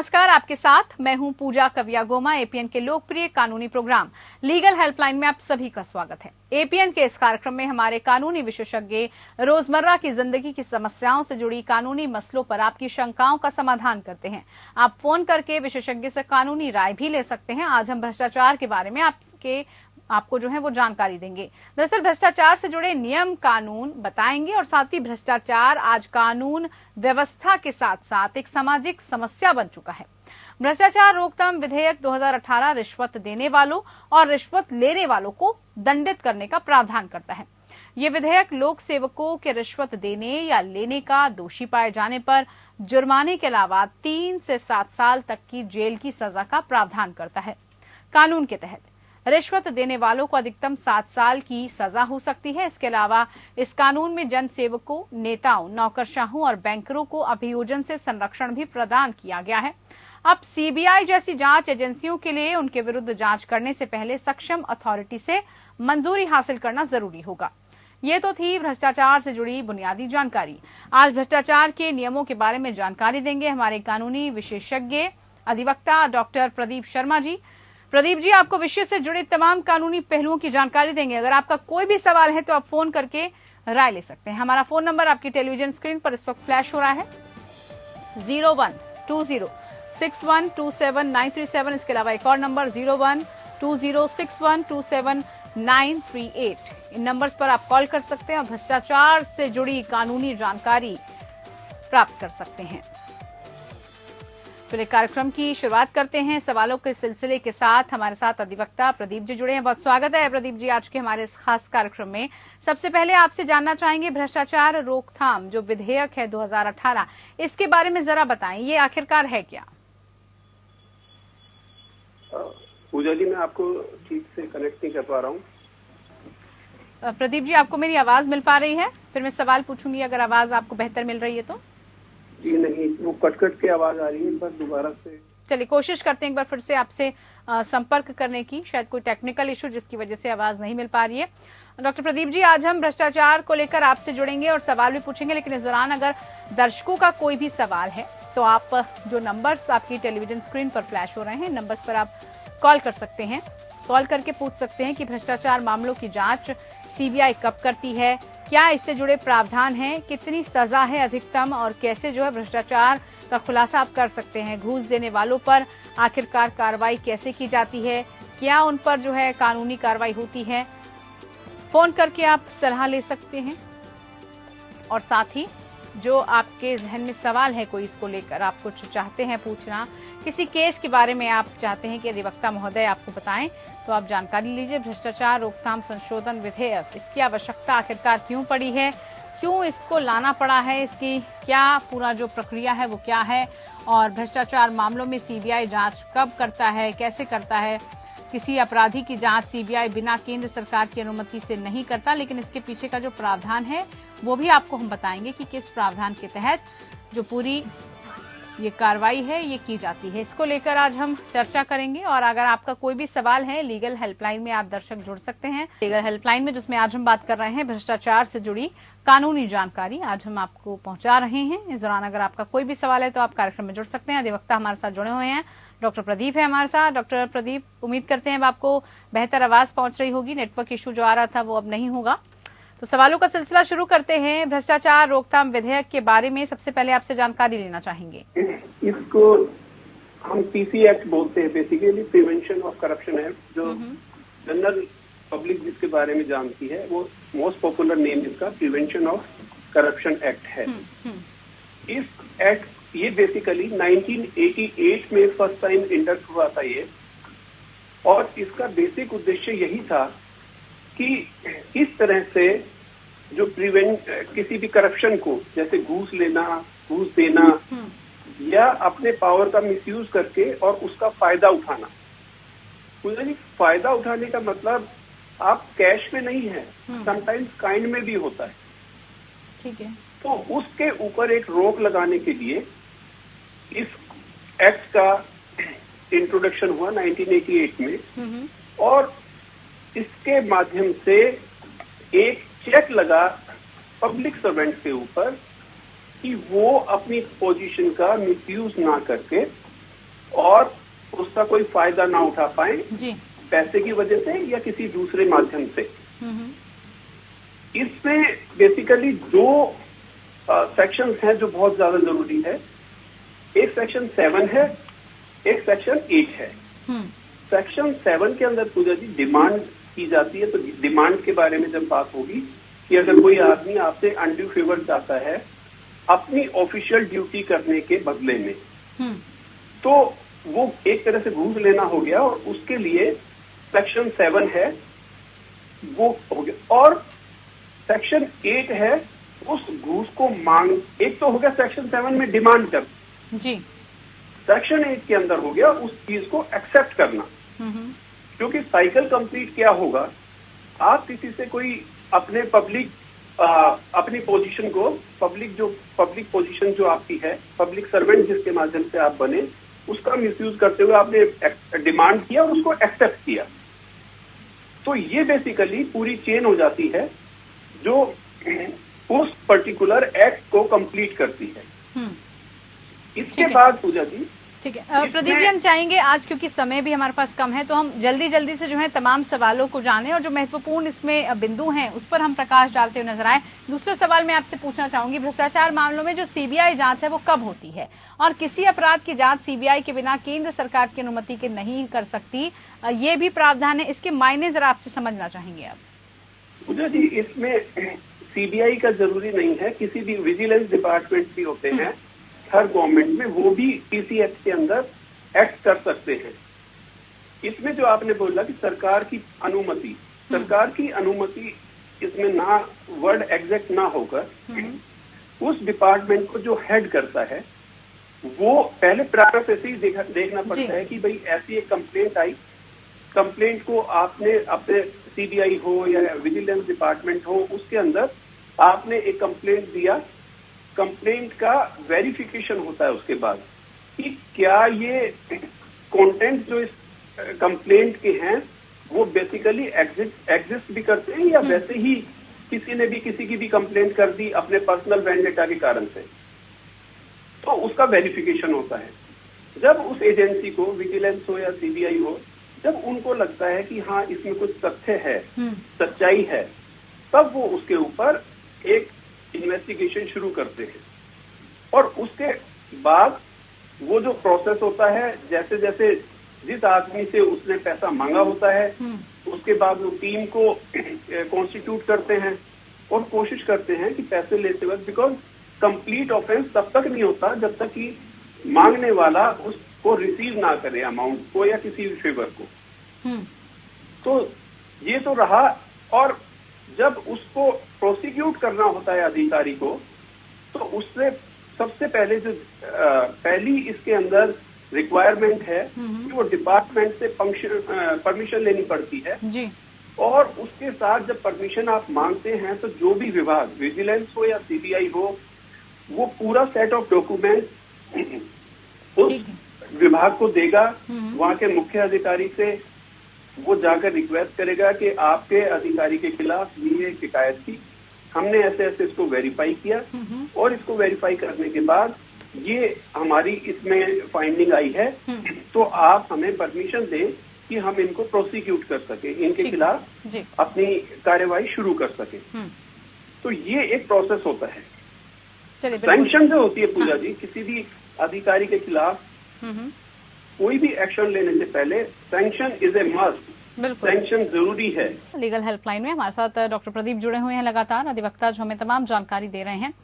नमस्कार, आपके साथ मैं हूं पूजा कविया गोमा। एपीएन के लोकप्रिय कानूनी प्रोग्राम लीगल हेल्पलाइन में आप सभी का स्वागत है। एपीएन के इस कार्यक्रम में हमारे कानूनी विशेषज्ञ रोजमर्रा की जिंदगी की समस्याओं से जुड़ी कानूनी मसलों पर आपकी शंकाओं का समाधान करते हैं। आप फोन करके विशेषज्ञ से कानूनी राय भी ले सकते हैं। आज हम भ्रष्टाचार के बारे में आपको जो है वो जानकारी देंगे। दरअसल भ्रष्टाचार से जुड़े नियम कानून बताएंगे और साथ ही भ्रष्टाचार आज कानून व्यवस्था के साथ साथ एक सामाजिक समस्या बन चुका है। भ्रष्टाचार रोकथाम विधेयक 2018 रिश्वत देने वालों और रिश्वत लेने वालों को दंडित करने का प्रावधान करता है। ये विधेयक लोक सेवकों के रिश्वत देने या लेने का दोषी पाए जाने पर जुर्माने के अलावा 3 से 7 साल तक की जेल की सजा का प्रावधान करता है। कानून के तहत रिश्वत देने वालों को अधिकतम 7 साल की सजा हो सकती है। इसके अलावा इस कानून में जन सेवकों, नेताओं, नौकरशाहों और बैंकरों को अभियोजन से संरक्षण भी प्रदान किया गया है। अब सीबीआई जैसी जांच एजेंसियों के लिए उनके विरुद्ध जांच करने से पहले सक्षम अथॉरिटी से मंजूरी हासिल करना जरूरी होगा। ये तो थी भ्रष्टाचार से जुड़ी बुनियादी जानकारी। आज भ्रष्टाचार के नियमों के बारे में जानकारी देंगे हमारे कानूनी विशेषज्ञ अधिवक्ता डॉक्टर प्रदीप शर्मा जी। प्रदीप जी आपको विषय से जुड़े तमाम कानूनी पहलुओं की जानकारी देंगे। अगर आपका कोई भी सवाल है तो आप फोन करके राय ले सकते हैं। हमारा फोन नंबर आपकी टेलीविजन स्क्रीन पर इस वक्त फ्लैश हो रहा है 0120612793 इसके अलावा एक और नंबर 012061279338। इन नंबर्स पर आप कॉल कर सकते हैं और भ्रष्टाचार से जुड़ी कानूनी जानकारी प्राप्त कर सकते हैं। चलिए कार्यक्रम की शुरुआत करते हैं सवालों के सिलसिले के साथ। हमारे साथ अधिवक्ता प्रदीप जी जुड़े हैं। बहुत स्वागत है प्रदीप जी आज के हमारे इस खास कार्यक्रम में। सबसे पहले आपसे जानना चाहेंगे भ्रष्टाचार रोकथाम जो विधेयक है 2018, इसके बारे में जरा बताएं, ये आखिरकार है क्या? पूजा जी मैं आपको ठीक से कनेक्ट नहीं कर पा रहा हूँ। प्रदीप जी आपको मेरी आवाज मिल पा रही है? फिर मैं सवाल पूछूंगी अगर आवाज आपको बेहतर मिल रही है तो। जी नहीं, वो कट के आवाज आ रही है, बस दोबारा से। चलिए कोशिश करते हैं एक बार फिर से आपसे संपर्क करने की। शायद कोई टेक्निकल इशू जिसकी वजह से आवाज नहीं मिल पा रही है। डॉक्टर प्रदीप जी आज हम भ्रष्टाचार को लेकर आपसे जुड़ेंगे और सवाल भी पूछेंगे, लेकिन इस दौरान अगर दर्शकों का कोई भी सवाल है तो आप जो नंबर्स आपकी टेलीविजन स्क्रीन पर फ्लैश हो रहे हैं, नंबर्स पर आप कॉल कर सकते हैं। कॉल करके पूछ सकते हैं कि भ्रष्टाचार मामलों की जांच सीबीआई कब करती है, क्या इससे जुड़े प्रावधान हैं, कितनी सजा है अधिकतम और कैसे जो है भ्रष्टाचार का खुलासा आप कर सकते हैं। घूस देने वालों पर आखिरकार कार्रवाई कैसे की जाती है, क्या उन पर जो है कानूनी कार्रवाई होती है। फोन करके आप सलाह ले सकते हैं और साथ ही जो आपके जहन में सवाल है कोई इसको लेकर आप कुछ चाहते हैं पूछना, किसी केस के बारे में आप चाहते हैं कि अधिवक्ता महोदय आपको बताएं, तो आप जानकारी लीजिए। भ्रष्टाचार रोकथाम संशोधन विधेयक, इसकी आवश्यकता आखिरकार क्यों पड़ी है, क्यों इसको लाना पड़ा है, इसकी क्या पूरा जो प्रक्रिया है वो क्या है, और भ्रष्टाचार मामलों में सीबीआई जांच कब करता है, कैसे करता है। किसी अपराधी की जांच सीबीआई बिना केंद्र सरकार की अनुमति से नहीं करता, लेकिन इसके पीछे का जो प्रावधान है वो भी आपको हम बताएंगे कि किस प्रावधान के तहत जो पूरी ये कार्रवाई है ये की जाती है। इसको लेकर आज हम चर्चा करेंगे और अगर आपका कोई भी सवाल है लीगल हेल्पलाइन में आप दर्शक जुड़ सकते हैं। लीगल हेल्पलाइन में जिसमें आज हम बात कर रहे हैं भ्रष्टाचार से जुड़ी कानूनी जानकारी आज हम आपको पहुंचा रहे हैं। इस दौरान अगर आपका कोई भी सवाल है तो आप कार्यक्रम में जुड़ सकते हैं। अधिवक्ता हमारे साथ जुड़े हुए हैं, डॉक्टर प्रदीप है हमारे साथ। डॉक्टर प्रदीप उम्मीद करते हैं अब आपको बेहतर आवाज पहुंच रही होगी, नेटवर्क इशू जो आ रहा था वो अब नहीं होगा। तो सवालों का सिलसिला शुरू करते हैं। भ्रष्टाचार रोकथाम विधेयक के बारे में सबसे पहले आपसे जानकारी लेना चाहेंगे। इसको हम पीसी एक्ट बोलते हैं, basically prevention of corruption act, जो जनरल पब्लिक जिसके बारे में जानती है वो मोस्ट पॉपुलर नेम इसका प्रिवेंशन ऑफ करप्शन एक्ट है। इस एक्ट ये बेसिकली 1988 में फर्स्ट टाइम इंडक्ट हुआ था ये, और इसका बेसिक उद्देश्य यही था कि इस तरह से जो किसी भी करप्शन को, जैसे घूस लेना, घूस देना या अपने पावर का मिसयूज करके और उसका फायदा उठाना। फायदा उठाने का मतलब आप कैश में नहीं है, समटाइम्स काइंड में भी होता है। ठीक है। तो उसके ऊपर एक रोक लगाने के लिए इस एक्ट का इंट्रोडक्शन हुआ 1988 में, और इसके माध्यम से एक चेक लगा पब्लिक सर्वेंट के ऊपर कि वो अपनी पोजीशन का मिसयूज ना करके और उसका कोई फायदा ना उठा पाए जी। पैसे की वजह से या किसी दूसरे माध्यम से। हम्म। इसमें बेसिकली दो सेक्शंस हैं जो बहुत ज्यादा जरूरी है। एक सेक्शन 7 है, एक सेक्शन 8 है। सेक्शन 7 के अंदर पूजा जी डिमांड की जाती है। तो डिमांड के बारे में जब बात होगी कि अगर कोई आदमी आपसे अनड्यू फेवर चाहता है अपनी ऑफिशियल ड्यूटी करने के बदले में, तो वो एक तरह से घूस लेना हो गया और उसके लिए सेक्शन 7 है, वो हो गया। और सेक्शन 8 है उस घूस को मांग, एक तो हो गया सेक्शन 7 में डिमांड कर जी। सेक्शन 8 के अंदर हो गया उस चीज को एक्सेप्ट करना। क्योंकि साइकिल कंप्लीट क्या होगा, आप किसी से कोई अपने अपनी पोजीशन को पब्लिक पोजीशन जो आपकी है, पब्लिक सर्वेंट जिसके माध्यम से आप बने, उसका मिसयूज करते हुए आपने डिमांड किया और उसको एक्सेप्ट किया। तो ये बेसिकली पूरी चेन हो जाती है जो उस पर्टिकुलर एक्ट को कंप्लीट करती है। इसके बाद पूजा जी, ठीक है प्रदीप जी, हम चाहेंगे आज क्योंकि समय भी हमारे पास कम है तो हम जल्दी से जो है तमाम सवालों को जानें और जो महत्वपूर्ण इसमें बिंदु हैं उस पर हम प्रकाश डालते हुए नजर आए। दूसरा सवाल मैं आपसे पूछना चाहूंगी, भ्रष्टाचार मामलों में जो सीबीआई जांच है वो कब होती है और किसी अपराध की जांच सीबीआई के बिना केंद्र सरकार की अनुमति के नहीं कर सकती, ये भी प्रावधान है। इसके मायने जरा आपसे समझना चाहेंगे आप। पूजा जी, इसमें सीबीआई का जरूरी नहीं है, किसी भी विजिलेंस डिपार्टमेंट भी होते हैं हर गवर्नमेंट में, वो भी पीसी एक्ट के अंदर एक्ट कर सकते हैं। इसमें जो आपने बोला कि सरकार की अनुमति इसमें ना वर्ड एग्जैक्ट ना होकर उस डिपार्टमेंट को जो हेड करता है वो पहले प्रारंभ से ही देखना पड़ता है कि भाई ऐसी एक कंप्लेंट आई, कंप्लेंट को आपने अपने सीबीआई हो या विजिलेंस डिपार्टमेंट हो उसके अंदर आपने एक कंप्लेंट दिया, कंप्लेंट का वेरिफिकेशन होता है उसके बाद कि क्या ये कंटेंट जो इस कंप्लेंट के हैं वो बेसिकली एग्जिस्ट भी करते हैं या वैसे ही किसी ने भी किसी की भी कंप्लेंट कर दी अपने पर्सनल वेंडेटा के कारण से, तो उसका वेरिफिकेशन होता है। जब उस एजेंसी को, विजिलेंस हो या सीबीआई हो, जब उनको लगता है कि हाँ इसमें कुछ तथ्य है, सच्चाई है, तब वो उसके ऊपर एक इन्वेस्टिगेशन शुरू करते हैं। और उसके बाद वो जो प्रोसेस होता है, जैसे जैसे जिस आदमी से उसने पैसा मांगा होता है उसके बाद वो टीम को कॉन्स्टिट्यूट करते हैं और कोशिश करते हैं कि पैसे लेते वक्त, बिकॉज कंप्लीट ऑफेंस तब तक नहीं होता जब तक कि मांगने वाला उसको रिसीव ना करे अमाउंट को या किसी भी फेवर को। तो ये तो रहा। और जब उसको प्रोसिक्यूट करना होता है अधिकारी को, तो उससे सबसे पहले जो पहली इसके अंदर रिक्वायरमेंट है कि वो डिपार्टमेंट से परमिशन लेनी पड़ती है जी। और उसके साथ जब परमिशन आप मांगते हैं तो जो भी विभाग, विजिलेंस हो या सीबीआई हो, वो पूरा सेट ऑफ डॉक्यूमेंट उस विभाग को देगा। वहां के मुख्य अधिकारी से वो जाकर रिक्वेस्ट करेगा कि आपके अधिकारी के खिलाफ ये शिकायत थी, हमने ऐसे ऐसे इसको वेरीफाई किया और इसको वेरीफाई करने के बाद ये हमारी इसमें फाइंडिंग आई है, तो आप हमें परमिशन दें कि हम इनको प्रोसिक्यूट कर सके, इनके खिलाफ अपनी कार्यवाही शुरू कर सके। तो ये एक प्रोसेस होता है। सैंक्शन जो होती है पूजा जी, किसी भी अधिकारी के खिलाफ कोई भी एक्शन लेने से पहले sanction is a must, sanction जरूरी है। लीगल हेल्पलाइन में हमारे साथ डॉक्टर प्रदीप जुड़े हुए हैं, लगातार अधिवक्ता जो हमें तमाम जानकारी दे रहे हैं।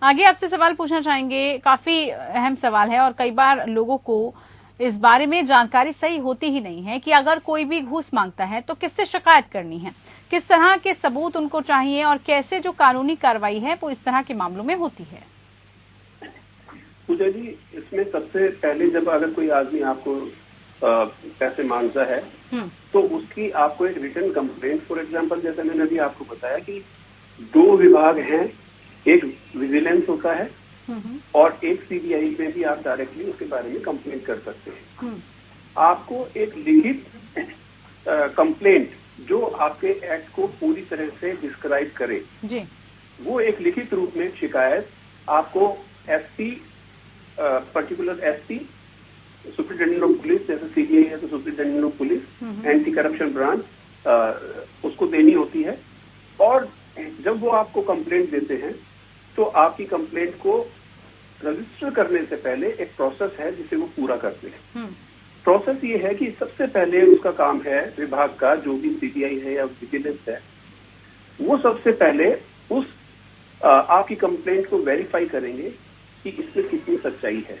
आगे आपसे सवाल पूछना चाहेंगे, काफी अहम सवाल है और कई बार लोगों को इस बारे में जानकारी सही होती ही नहीं है कि अगर कोई भी घूस मांगता है तो किससे शिकायत करनी है, किस तरह के सबूत उनको चाहिए और कैसे जो कानूनी कार्रवाई है वो इस तरह के मामलों में होती है। पूजा जी, इसमें सबसे पहले जब अगर कोई आदमी आपको पैसे मांगता है तो उसकी आपको एक रिटन कंप्लेंट, फॉर एग्जांपल जैसे मैंने अभी आपको बताया कि दो विभाग हैं, एक विजिलेंस होता है और एक सीबीआई में भी आप डायरेक्टली उसके बारे में कंप्लेंट कर सकते हैं। आपको एक लिखित कंप्लेंट जो आपके एक्ट को पूरी तरह से डिस्क्राइब करे जी, वो एक लिखित रूप में शिकायत आपको SP, particular SP superintendent of police, जैसे सीबीआई है तो superintendent of police, anti corruption branch उसको देनी होती है। और जब वो आपको कंप्लेंट देते हैं तो आपकी कंप्लेंट को रजिस्टर करने से पहले एक प्रोसेस है जिसे वो पूरा करते हैं। प्रोसेस ये है कि सबसे पहले उसका काम है, विभाग का जो भी सीबीआई है या विजिलेंस है, वो सबसे पहले उस आपकी कंप्लेंट को वेरीफाई करेंगे कि इसमें कितनी सच्चाई है।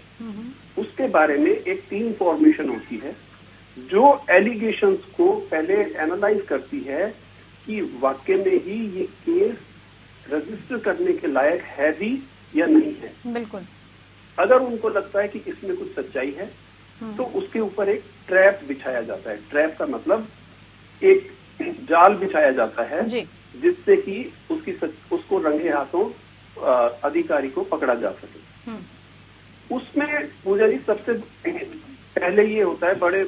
उसके बारे में एक टीम फॉर्मेशन होती है जो एलिगेशंस को पहले एनालाइज करती है कि वाकई में ही ये केस रजिस्टर करने के लायक है भी या नहीं है। बिल्कुल। अगर उनको लगता है कि इसमें कुछ सच्चाई है तो उसके ऊपर एक ट्रैप बिछाया जाता है। ट्रैप का मतलब एक जाल बिछाया जाता है जिससे कि उसको रंगे हाथों अधिकारी को पकड़ा जा सके। उसमें पूजा जी सबसे पहले ये होता है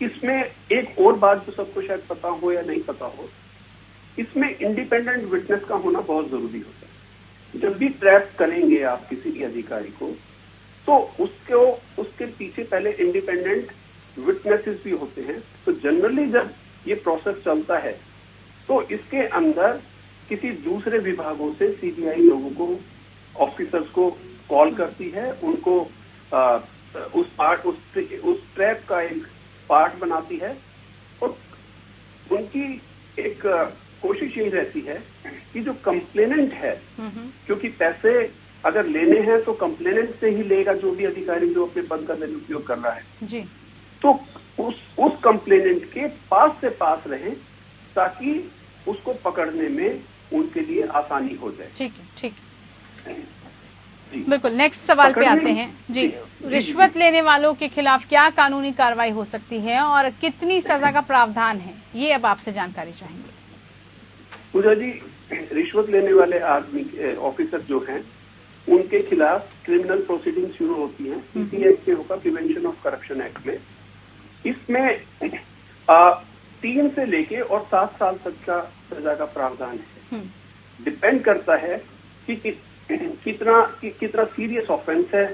इसमें एक और बात जो सबको शायद पता हो या नहीं पता हो, इसमें इंडिपेंडेंट विटनेस का होना बहुत जरूरी होता है। जब भी ट्रैप करेंगे आप किसी भी अधिकारी को तो उसके पीछे पहले इंडिपेंडेंट विटनेसेस भी होते हैं। तो जनरली जब ये प्रोसेस चलता है तो इसके अंदर किसी दूसरे विभागों से सीबीआई लोगों को, ऑफिसर्स को कॉल करती है, उनको उस ट्रैप का एक पार्ट बनाती है और उनकी एक कोशिश यही रहती है कि जो कंप्लेनेंट है, क्योंकि पैसे अगर लेने हैं तो कंप्लेनेंट से ही लेगा जो भी अधिकारी जो अपने पद का दुरुपयोग कर रहा है जी। तो उस कंप्लेनेंट के पास से पास रहे ताकि उसको पकड़ने में उनके लिए आसानी हो जाए। ठीक है, ठीक है, बिल्कुल। नेक्स्ट सवाल पे आते हैं जी। रिश्वत लेने वालों के खिलाफ क्या कानूनी कार्रवाई हो सकती है और कितनी सजा का प्रावधान है, ये अब आपसे जानकारी चाहेंगे। पूजा जी, रिश्वत लेने वाले आदमी ऑफिसर जो हैं उनके खिलाफ क्रिमिनल प्रोसीडिंग शुरू होती हैं पीसी एक्ट के होगा, प्रिवेंशन ऑफ करप्शन एक्ट में। इसमें 3 से लेके और 7 साल तक का सजा का प्रावधान है। डिपेंड करता है कि कितना सीरियस ऑफेंस है,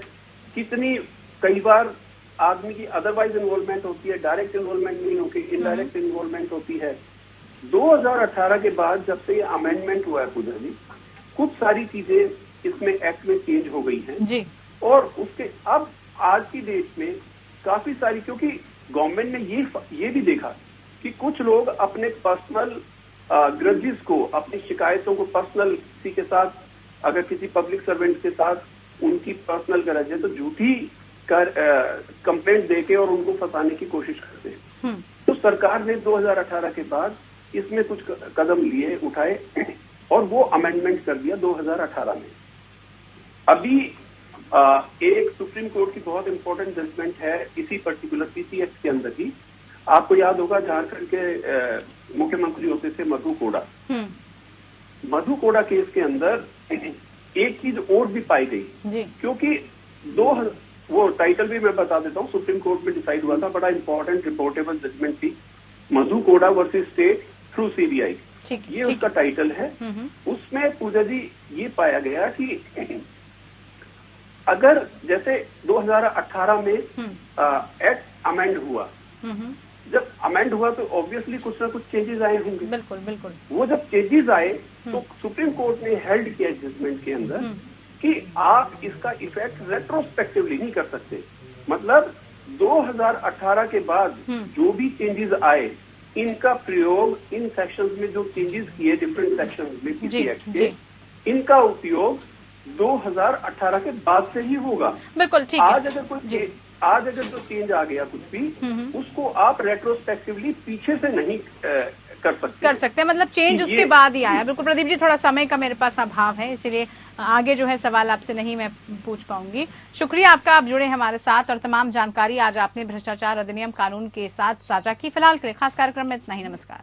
कितनी, कई बार आदमी की अदरवाइज इन्वॉल्वमेंट होती है, डायरेक्ट इन्वॉल्वमेंट नहीं होती, इनडायरेक्ट इन्वॉल्वमेंट होती है। 2018 के बाद जब से ये अमेंडमेंट हुआ है पूजा जी, कुछ सारी चीजें इसमें एक्ट में चेंज हो गई हैं जी। और उसके अब आज की डेट में काफी सारी, क्योंकि गवर्नमेंट ने ये भी देखा कि कुछ लोग अपने पर्सनल ग्रजेस को, अपनी शिकायतों को पर्सनल किसी के साथ, अगर किसी पब्लिक सर्वेंट के साथ उनकी पर्सनल ग्रज है तो झूठी कंप्लेंट देके और उनको फंसाने की कोशिश करते हैं। तो सरकार ने 2018 के बाद इसमें कुछ कदम उठाए और वो अमेंडमेंट कर दिया 2018 में। अभी एक सुप्रीम कोर्ट की बहुत इंपॉर्टेंट जजमेंट है इसी पर्टिकुलर पीसी एक्ट के अंदर ही। आपको याद होगा झारखंड के मुख्यमंत्री होते थे मधु कोड़ा। मधु कोड़ा केस के अंदर एक चीज और भी पाई गई, क्योंकि वो टाइटल भी मैं बता देता हूँ, सुप्रीम कोर्ट में डिसाइड हुआ था, बड़ा इंपॉर्टेंट रिपोर्टेबल जजमेंट थी, Madhu Koda versus state through CBI, ये उसका टाइटल है। उसमें पूजा जी ये पाया गया कि अगर जैसे 2018 में एक्ट अमेंड हुआ, जब अमेंड हुआ तो ऑब्वियसली कुछ ना कुछ चेंजेस आए होंगे। बिल्कुल बिल्कुल। वो जब चेंजेस आए तो सुप्रीम कोर्ट ने हेल्ड किया जजमेंट के अंदर कि आप इसका इफेक्ट रेट्रोस्पेक्टिवली नहीं कर सकते। मतलब 2018 के बाद जो भी चेंजेस आए, इनका प्रयोग इन सेक्शंस में जो चेंजेस किए डिफरेंट सेक्शंस में पीसी एक्ट के, इनका उपयोग 2018 के बाद से ही होगा। बिल्कुल ठीक है। आज अगर जो चेंज आ गया कुछ भी, उसको आप रेट्रोस्पेक्टिवली पीछे से नहीं कर सकते। मतलब चेंज उसके बाद ही आया। बिल्कुल प्रदीप जी, थोड़ा समय का मेरे पास अभाव है, इसीलिए आगे जो है सवाल आपसे नहीं मैं पूछ पाऊंगी। शुक्रिया आपका, आप जुड़े हमारे साथ और तमाम जानकारी आज आपने भ्रष्टाचार अधिनियम कानून के साथ साझा की। फिलहाल के लिए खास कार्यक्रम में इतना ही। नमस्कार।